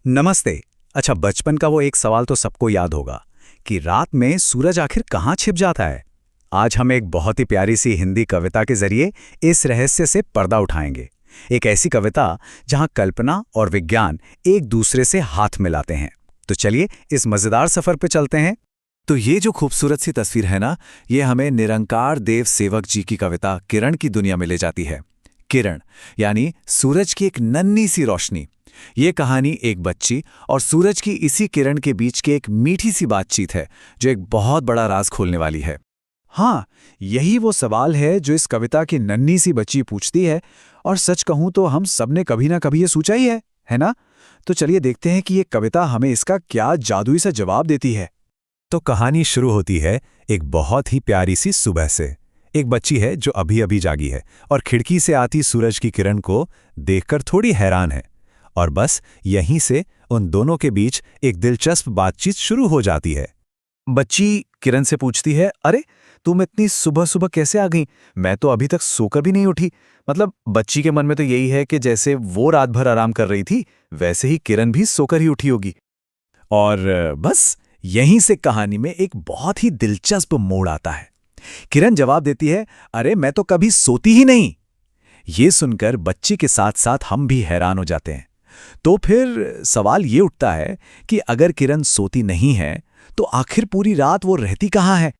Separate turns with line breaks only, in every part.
नमस्ते। अच्छा, बचपन का वो एक सवाल तो सबको याद होगा कि रात में सूरज आखिर कहाँ छिप जाता है। आज हम एक बहुत ही प्यारी सी हिंदी कविता के जरिए इस रहस्य से पर्दा उठाएंगे। एक ऐसी कविता जहाँ कल्पना और विज्ञान एक दूसरे से हाथ मिलाते हैं। तो चलिए इस मजेदार सफर पे चलते हैं।
तो ये जो खूबसूरत सी तस्वीर है ना, ये हमें निरंकार देव सेवक जी की कविता किरण की दुनिया में ले जाती है। किरण यानी सूरज की एक नन्ही सी रोशनी। ये कहानी एक बच्ची और सूरज की इसी किरण के बीच की एक मीठी सी बातचीत है जो एक बहुत बड़ा राज खोलने वाली है।
हाँ, यही वो सवाल है जो इस कविता की नन्ही सी बच्ची पूछती है। और सच कहूं तो हम सबने कभी ना कभी ये सोचा ही है ना? तो चलिए देखते हैं कि ये कविता हमें इसका क्या जादुई सा जवाब देती है।
तो कहानी शुरू होती है एक बहुत ही प्यारी सी सुबह से। एक बच्ची है जो अभी अभी जागी है और खिड़की से आती सूरज की किरण को देखकर थोड़ी हैरान है। और बस यहीं से उन दोनों के बीच एक दिलचस्प बातचीत शुरू हो जाती है।
बच्ची किरण से पूछती है, अरे तुम इतनी सुबह सुबह कैसे आ गई? मैं तो अभी तक सोकर भी नहीं उठी। मतलब बच्ची के मन में तो यही है कि जैसे वो रात भर आराम कर रही थी, वैसे ही किरण भी सोकर ही उठी होगी। और बस यहीं से कहानी में एक बहुत ही दिलचस्प मोड़ आता है। किरण जवाब देती है, अरे मैं तो कभी सोती ही नहीं। ये सुनकर बच्ची के साथ साथ हम भी हैरान हो जाते हैं। तो फिर सवाल ये उठता है कि अगर किरण सोती नहीं है तो आखिर पूरी रात वो रहती कहाँ है?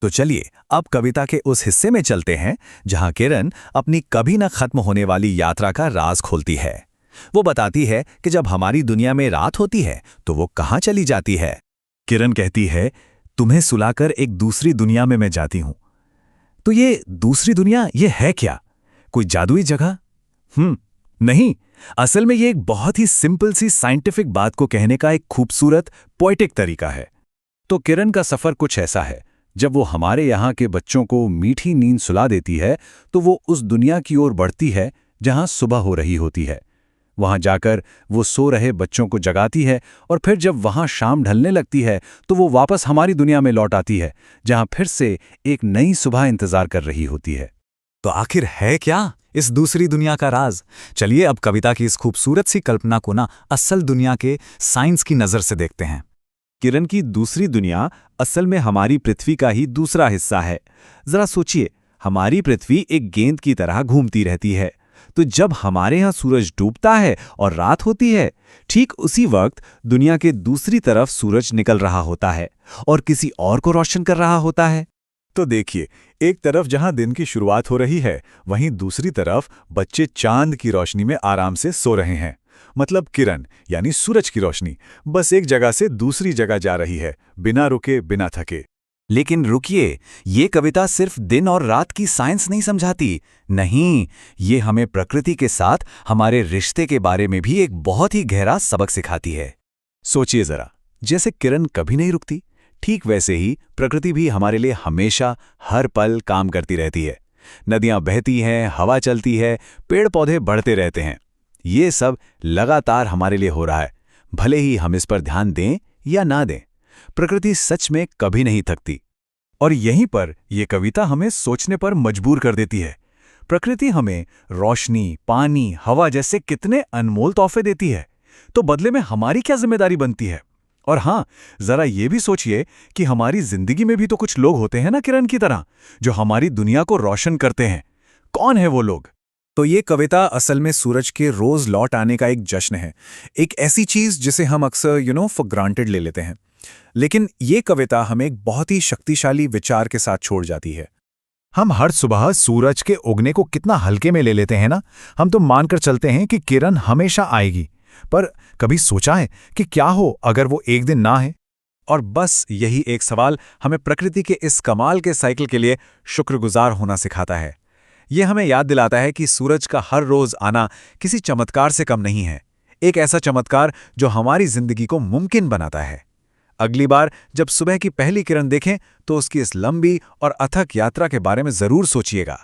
तो चलिए अब कविता के उस हिस्से में चलते हैं जहां किरण अपनी कभी न खत्म होने वाली यात्रा का राज खोलती है। वो बताती है कि जब हमारी दुनिया में रात होती है तो वो कहाँ चली जाती है। किरण कहती है, तुम्हें सुलाकर एक दूसरी दुनिया में मैं जाती हूं। तो ये दूसरी दुनिया ये है क्या? कोई जादुई जगह? नहीं, असल में ये एक बहुत ही सिंपल सी साइंटिफिक बात को कहने का एक खूबसूरत पोएटिक तरीका है। तो किरण का सफर कुछ ऐसा है, जब वो हमारे यहाँ के बच्चों को मीठी नींद सुला देती है तो वो उस दुनिया की ओर बढ़ती है जहाँ सुबह हो रही होती है। वहां जाकर वो सो रहे बच्चों को जगाती है और फिर जब वहां शाम ढलने लगती है तो वो वापस हमारी दुनिया में लौट आती है जहां फिर से एक नई सुबह इंतजार कर रही होती है। तो आखिर है क्या इस दूसरी दुनिया का राज? चलिए अब कविता की इस खूबसूरत सी कल्पना को ना असल दुनिया के साइंस की नजर से देखते हैं।
किरण की दूसरी दुनिया असल में हमारी पृथ्वी का ही दूसरा हिस्सा है। जरा सोचिए, हमारी पृथ्वी एक गेंद की तरह घूमती रहती है। तो जब हमारे यहाँ सूरज डूबता है और रात होती है, ठीक उसी वक्त दुनिया के दूसरी तरफ सूरज निकल रहा होता है और किसी और को रोशन कर रहा होता है। तो देखिए, एक तरफ जहां दिन की शुरुआत हो रही है, वहीं दूसरी तरफ बच्चे चांद की रोशनी में आराम से सो रहे हैं। मतलब किरण यानी सूरज की रोशनी बस एक जगह से दूसरी जगह जा रही है, बिना रुके बिना थके।
लेकिन रुकिए, ये कविता सिर्फ दिन और रात की साइंस नहीं समझाती। नहीं, ये हमें प्रकृति के साथ हमारे रिश्ते के बारे में भी एक बहुत ही गहरा सबक सिखाती है।
सोचिए जरा, जैसे किरण कभी नहीं रुकती, ठीक वैसे ही प्रकृति भी हमारे लिए हमेशा हर पल काम करती रहती है। नदियां बहती हैं, हवा चलती है, पेड़ पौधे बढ़ते रहते हैं। ये सब लगातार हमारे लिए हो रहा है, भले ही हम इस पर ध्यान दें या ना दें। प्रकृति सच में कभी नहीं थकती। और यहीं पर यह कविता हमें सोचने पर मजबूर कर देती है। प्रकृति हमें रोशनी, पानी, हवा जैसे कितने अनमोल तोहफे देती है, तो बदले में हमारी क्या जिम्मेदारी बनती है? और हाँ, जरा ये भी सोचिए कि हमारी जिंदगी में भी तो कुछ लोग होते हैं ना किरण की तरह, जो हमारी दुनिया को रोशन करते हैं। कौन है वो लोग?
तो ये कविता असल में सूरज के रोज लौट आने का एक जश्न है, एक ऐसी चीज जिसे हम अक्सर फॉर ग्रांटेड ले लेते हैं। लेकिन ये कविता हमें एक बहुत ही शक्तिशाली विचार के साथ छोड़ जाती है।
हम हर सुबह सूरज के उगने को कितना हल्के में ले लेते हैं ना। हम तो मानकर चलते हैं कि किरण हमेशा आएगी, पर कभी सोचा है कि क्या हो अगर वो एक दिन ना है? और बस यही एक सवाल हमें प्रकृति के इस कमाल के साइकिल के लिए शुक्रगुजार होना सिखाता है। ये हमें याद दिलाता है कि सूरज का हर रोज आना किसी चमत्कार से कम नहीं है, एक ऐसा चमत्कार जो हमारी जिंदगी को मुमकिन बनाता है। अगली बार जब सुबह की पहली किरण देखें तो उसकी इस लंबी और अथक यात्रा के बारे में जरूर सोचिएगा।